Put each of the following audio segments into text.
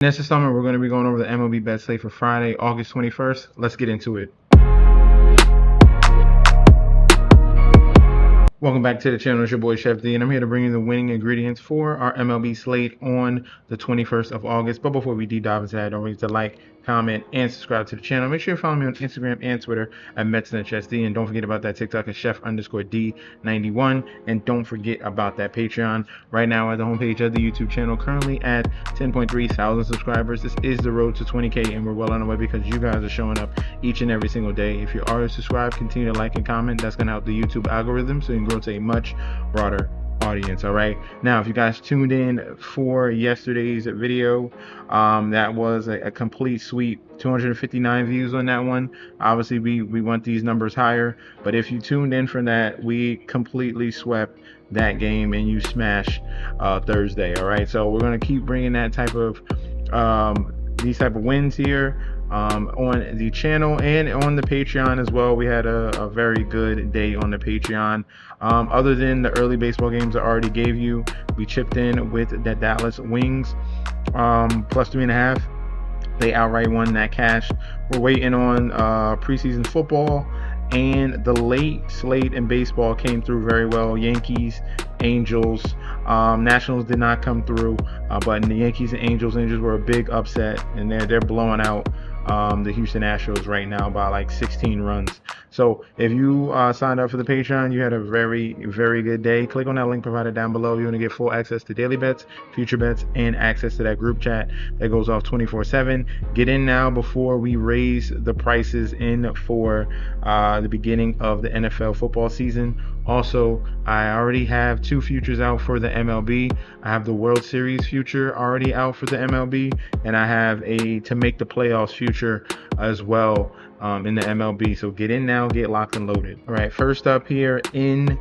In this installment, we're going to be going over the MLB bet slate for Friday, August 21st. Let's get into it. Welcome back to the channel. It's your boy Chef D, and I'm here to bring you the winning ingredients for our MLB slate on the 21st of August. But before we deep dive into that, don't forget to like, comment, and subscribe to the channel. Make sure you follow me on Instagram and Twitter at MetsNetChesD, and don't forget about that TikTok at Chef_D91, and don't forget about that Patreon. Right now at the homepage of the YouTube channel, currently at 10.3 thousand subscribers. This is the road to 20K, and we're well on the way because you guys are showing up each and every single day. If you are subscribed, continue to like and comment. That's going to help the YouTube algorithm so you can grow to a much broader audience. All right, now if you guys tuned in for yesterday's video, that was a complete sweep. 259 views on that one. Obviously we want these numbers higher, but if you tuned in for that, we completely swept that game and you smash Thursday. All right, so we're going to keep bringing that type of these type of wins here on the channel and on the Patreon as well. We had a very good day on the Patreon. Other than the early baseball games I already gave you, we chipped in with the Dallas Wings plus 3.5. They outright won that cash. We're waiting on preseason football, and the late slate in baseball came through very well. Yankees, Angels, Nationals did not come through, but in the Yankees and Angels were a big upset, and they're blowing out the Houston Astros right now by like 16 runs. So if you signed up for the Patreon, you had a very, very good day. Click on that link provided down below. You want to get full access to daily bets, future bets, and access to that group chat that goes off 24/7. Get in now before we raise the prices in for the beginning of the NFL football season. Also, I already have 2 futures out for the MLB. I have the World Series future already out for the MLB, and I have a to make the playoffs future as well in the MLB. So get in now, get locked and loaded. All right, first up here in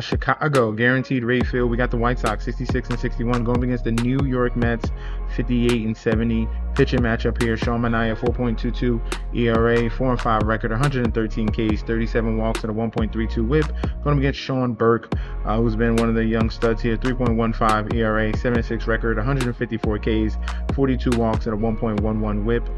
Chicago, guaranteed rate field, we got the White Sox 66-61 going against the New York Mets 58-70. Pitching matchup here: Sean Manaea 4.22 ERA, 4-5 record, 113 Ks, 37 walks, and a 1.32 WHIP. Going against Sean Burke, who's been one of the young studs here: 3.15 ERA, 7.6 record, 154 Ks, 42 walks, and a 1.11 WHIP.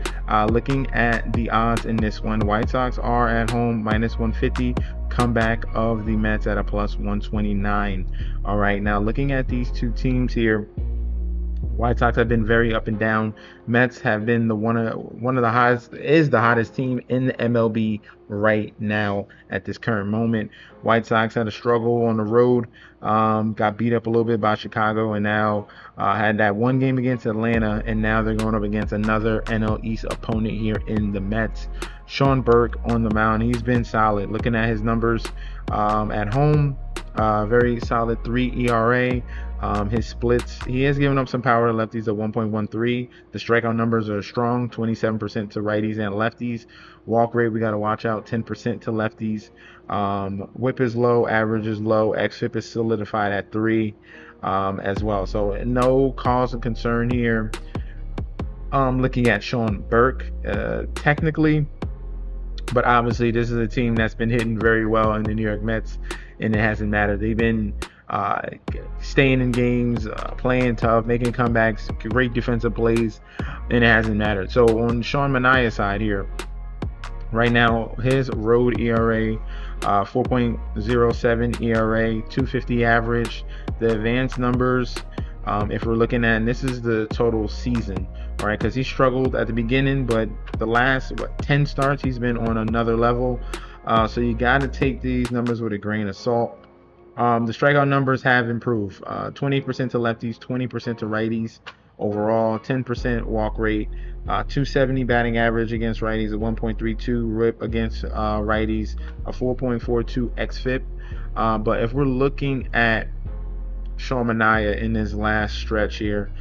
Looking at the odds in this one, the White Sox are at home -150. Comeback of the Mets at a +129. All right, now looking at these two teams here, White Sox have been very up and down. Mets have been the one of the hottest team in the MLB right now at this current moment. White Sox had a struggle on the road, got beat up a little bit by Chicago, and now had that one game against Atlanta, and now they're going up against another NL East opponent here in the Mets. Sean Burke on the mound, he's been solid. Looking at his numbers at home, very solid 3 ERA. His splits, he has given up some power to lefties at 1.13. The strikeout numbers are strong, 27% to righties and lefties. Walk rate, we got to watch out, 10% to lefties. WHIP is low, average is low, xFIP is solidified at 3 as well. So no cause of concern here. Looking at Sean Burke, technically, but obviously this is a team that's been hitting very well in the New York Mets, and it hasn't mattered. They've been staying in games, playing tough, making comebacks, great defensive plays, and it hasn't mattered. So on Sean Manaea's side here, right now, his road ERA, 4.07 ERA, 250 average. The advanced numbers, if we're looking at, and this is the total season, all right, because he struggled at the beginning, but the last 10 starts, he's been on another level. So you got to take these numbers with a grain of salt. The strikeout numbers have improved, 20% to lefties, 20% to righties. Overall, 10% walk rate, 270 batting average against righties, a 1.32 WHIP against righties, a 4.42 xFIP. But if we're looking at Sean Manaea in his last stretch here,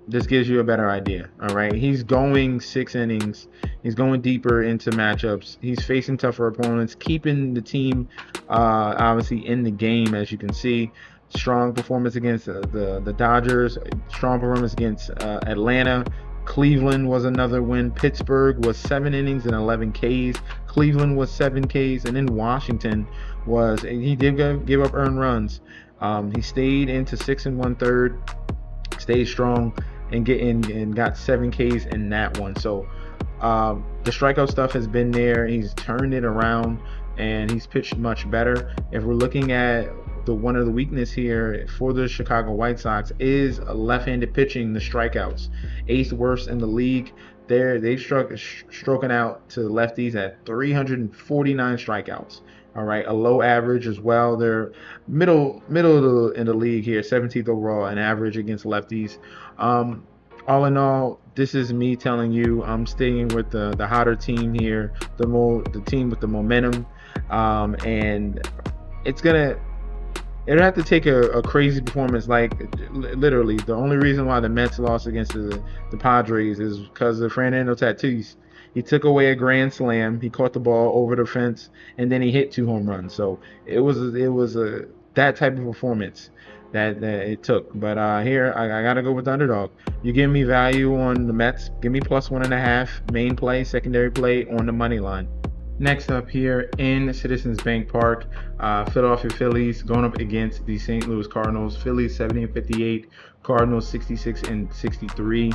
this gives you a better idea. All right, he's going 6 innings. He's going deeper into matchups. He's facing tougher opponents, keeping the team obviously in the game, as you can see. Strong performance against the Dodgers. Strong performance against Atlanta. Cleveland was another win. Pittsburgh was 7 innings and 11 Ks. Cleveland was 7 Ks, and then Washington was, he did give up earned runs. He stayed into 6 1/3. Stayed strong. and got 7 Ks in that one. So the strikeout stuff has been there. He's turned it around and he's pitched much better. If we're looking at one of the weakness here for the Chicago White Sox is left-handed pitching, the strikeouts. 8th worst in the league. They've stroking out to lefties at 349 strikeouts. All right, a low average as well. They're middle in the league here, 17th overall in average against lefties. All in all, this is me telling you I'm staying with the hotter team here, the team with the momentum, and it'll have to take a crazy performance. Like literally, the only reason why the Mets lost against the Padres is because of Fernando Tatis. He took away a grand slam. He caught the ball over the fence, and then he hit 2 home runs. So it was that type of performance that it took. But here I gotta go with the underdog. You give me value on the Mets. Give me +1.5 main play, secondary play on the money line. Next up here in Citizens Bank Park, Philadelphia Phillies going up against the St. Louis Cardinals. Phillies 70-58, Cardinals 66-63.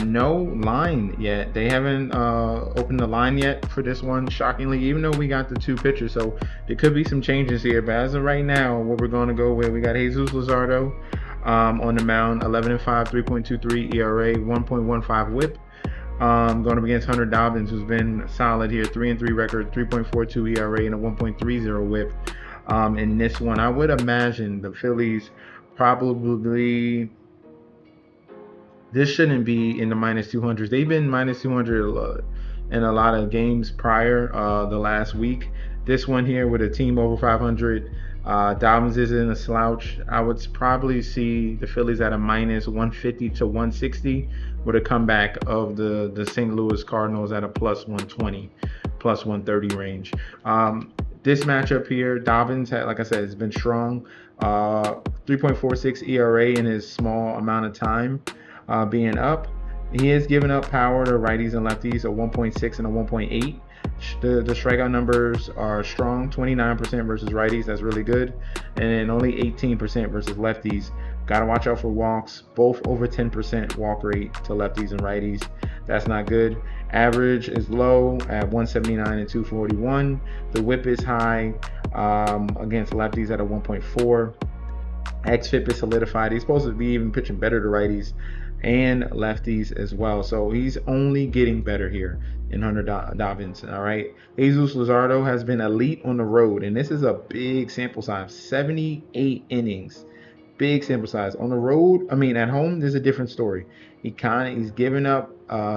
No line yet. They haven't opened the line yet for this one, shockingly, even though we got the 2 pitchers. So there could be some changes here. But as of right now, what we're going to go with, we got Jesus Luzardo on the mound, 11-5, 3.23 ERA, 1.15 WHIP. Going up against Hunter Dobbins, who's been solid here, 3-3 record, 3.42 ERA, and a 1.30 WHIP. In this one, I would imagine the Phillies probably, this shouldn't be in the -200s. They've been -200 in a lot of games prior the last week. This one here with a team over 500, Dobbins isn't a slouch. I would probably see the Phillies at a -150 to 160 with a comeback of the St. Louis Cardinals at a +120, +130 range. This matchup here, Dobbins, like I said, has been strong. 3.46 ERA in his small amount of time being up. He has given up power to righties and lefties, a 1.6 and a 1.8. The strikeout numbers are strong, 29% versus righties, that's really good, and then only 18% versus lefties. Got to watch out for walks, both over 10% walk rate to lefties and righties. That's not good. Average is low at 179 and 241. The whip is high against lefties at a 1.4. xFIP is solidified. He's supposed to be even pitching better to righties and lefties as well. So he's only getting better here in Hunter Dobbins. All right. Jesus Luzardo has been elite on the road, and this is a big sample size, 78 innings. Big sample size. On the road, at home, there's a different story. He's giving up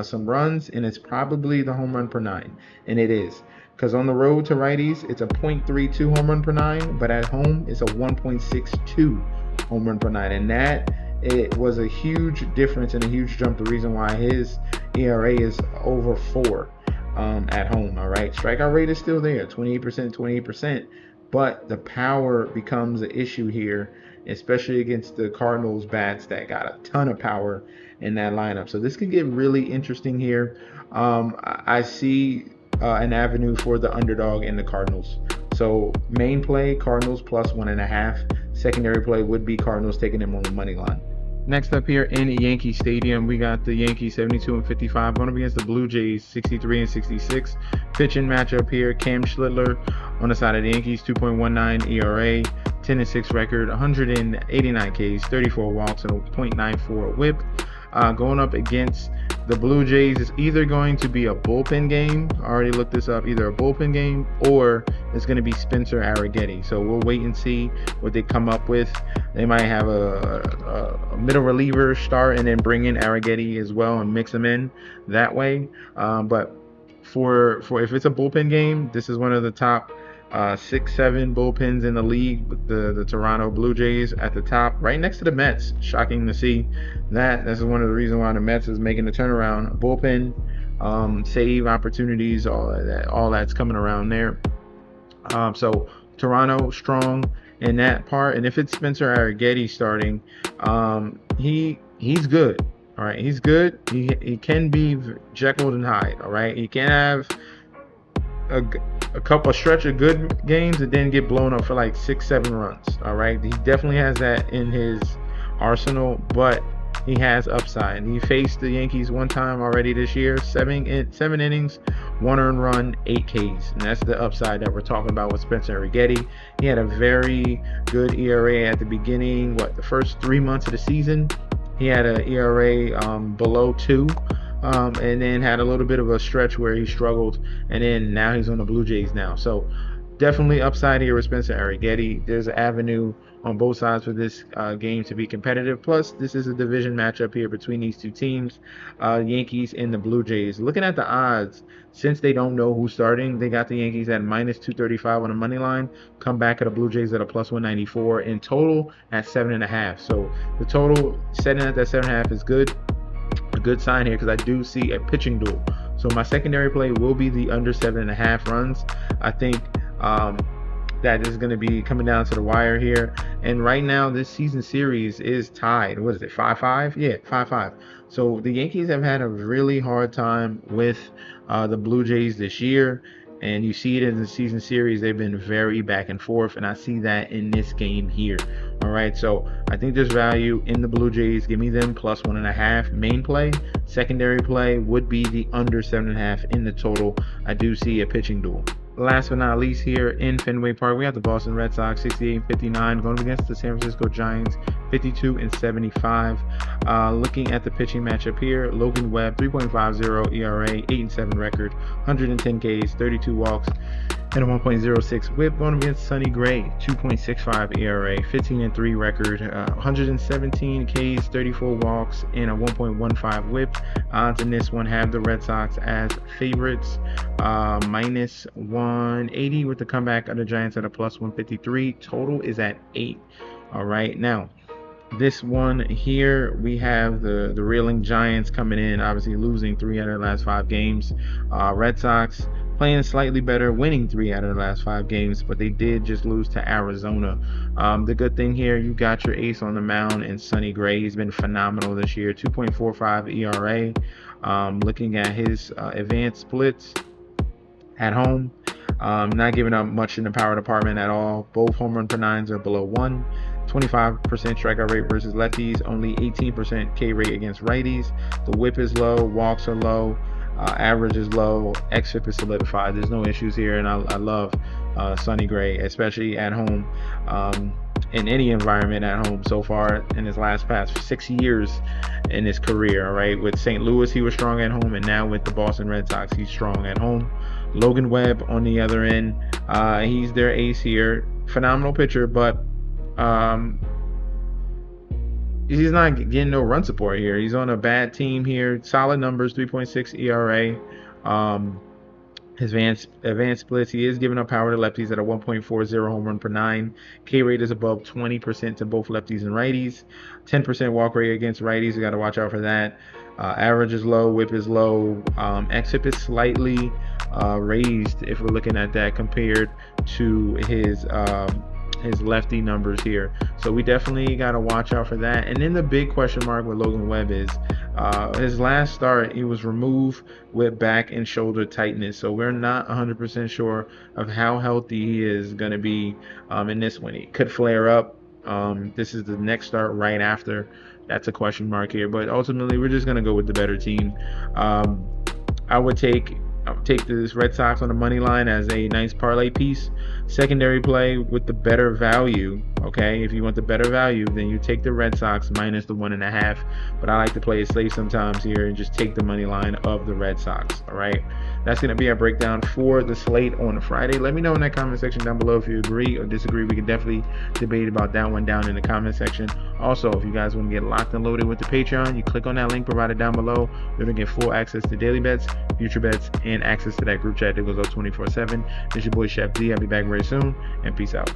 some runs, and it's probably the home run per 9, and it is. Because on the road to righties, it's a .32 home run per 9, but at home, it's a 1.62 home run per 9, and it was a huge difference and a huge jump. The reason why his ERA is over 4 at home. All right, strikeout rate is still there, 28%, but the power becomes an issue here, especially against the Cardinals bats that got a ton of power in that lineup. So this could get really interesting here. I see an avenue for the underdog in the Cardinals. So main play, Cardinals +1.5. Secondary play would be Cardinals taking them on the money line. Next up here in Yankee Stadium, we got the Yankees 72-55 going up against the Blue Jays 63-66. Pitching matchup here, Cam Schlittler on the side of the Yankees, 2.19 ERA, 10-6 record, 189 Ks, 34 walks, and a .94 WHIP. Going up against the Blue Jays is either going to be a bullpen game. I already looked this up. Either a bullpen game or it's going to be Spencer Arrighetti. So we'll wait and see what they come up with. They might have a middle reliever start and then bring in Arrighetti as well and mix them in that way. But for if it's a bullpen game, this is one of the top 6-7 bullpens in the league, with the Toronto Blue Jays at the top, right next to the Mets. Shocking to see that. This is one of the reasons why the Mets is making the turnaround. Bullpen, save opportunities, all that's coming around there. So Toronto strong in that part, and if it's Spencer Arrighetti starting, he's good. All right, he's good. He can be Jekyll and Hyde. All right, he can have a stretch of good games and then get blown up for like 6-7 runs. All right, he definitely has that in his arsenal, but he has upside. He faced the Yankees one time already this year, seven innings, 1 earned run, 8 Ks, and that's the upside that we're talking about with Spencer Arrighetti. He had a very good ERA at the beginning. The first 3 months of the season, he had an ERA below 2. And then had a little bit of a stretch where he struggled, and then now he's on the Blue Jays now. So definitely upside here with Spencer Arrighetti. There's an avenue on both sides for this game to be competitive. Plus, this is a division matchup here between these two teams, Yankees and the Blue Jays. Looking at the odds, since they don't know who's starting, they got the Yankees at minus 235 on the money line. Come back at the Blue Jays at a plus 194. In total at 7.5. So the total setting at that 7.5 is good. A good sign here because I do see a pitching duel. So my secondary play will be the under 7.5 runs. I think that is going to be coming down to the wire here. And right now, this season series is tied. What is it, 5-5? Yeah, 5-5. So the Yankees have had a really hard time with the Blue Jays this year. And you see it in the season series. They've been very back and forth. And I see that in this game here. All right, so I think there's value in the Blue Jays. Give me them plus 1.5 main play. Secondary play would be the under 7.5 in the total. I do see a pitching duel. Last but not least, here in Fenway Park, we have the Boston Red Sox 68-59 going against the San Francisco Giants 52-75. Looking at the pitching matchup here, Logan Webb 3.50 ERA, 8-7 record, 110 Ks, 32 walks, and a 1.06 whip. Going against Sonny Gray 2.65 ERA, 15-3 record, 117 Ks, 34 walks, and a 1.15 whip. Odds in this one have the Red Sox as favorites, minus 180 with the comeback of the Giants at a plus 153. Total is at 8. All right, now this one here, we have the reeling Giants coming in, obviously losing 3 out of the last 5 games. Red Sox playing slightly better, winning 3 out of the last 5 games, but they did just lose to Arizona. The good thing here, you got your ace on the mound in Sonny Gray. He's been phenomenal this year, 2.45 ERA. Looking at his advanced splits at home, not giving up much in the power department at all. Both home run per nines are below 1. 25% strikeout rate versus lefties, only 18% K rate against righties. The whip is low, walks are low, average is low, xFIP is solidified. There's no issues here, and I love Sonny Gray, especially at home, in any environment at home so far in his past 6 years in his career. All right, with St. Louis, he was strong at home, and now with the Boston Red Sox, he's strong at home. Logan Webb on the other end, he's their ace here. Phenomenal pitcher, but he's not getting no run support here. He's on a bad team here. Solid numbers, 3.6 ERA. His advanced splits, he is giving up power to lefties at a 1.40 home run per 9. K rate is above 20% to both lefties and righties. 10% walk rate against righties. You got to watch out for that. Average is low, whip is low. xFIP is slightly raised if we're looking at that compared to his lefty numbers here. So we definitely got to watch out for that. And then the big question mark with Logan Webb is his last start, he was removed with back and shoulder tightness. So we're not 100% sure of how healthy he is going to be in this one. He could flare up. This is the next start right after. That's a question mark here. But ultimately, we're just going to go with the better team. I would take this Red Sox on the money line as a nice parlay piece. Secondary play with the better value. Okay, if you want the better value, then you take the Red Sox minus the 1.5. But I like to play it safe sometimes here and just take the money line of the Red Sox. All right, that's going to be our breakdown for the slate on Friday. Let me know in that comment section down below if you agree or disagree. We can definitely debate about that one down in the comment section. Also, if you guys want to get locked and loaded with the Patreon, you click on that link provided down below. You're going to get full access to daily bets, future bets, and access to that group chat that goes up 24/7. This is your boy Chef D. I'll be back very soon, and peace out.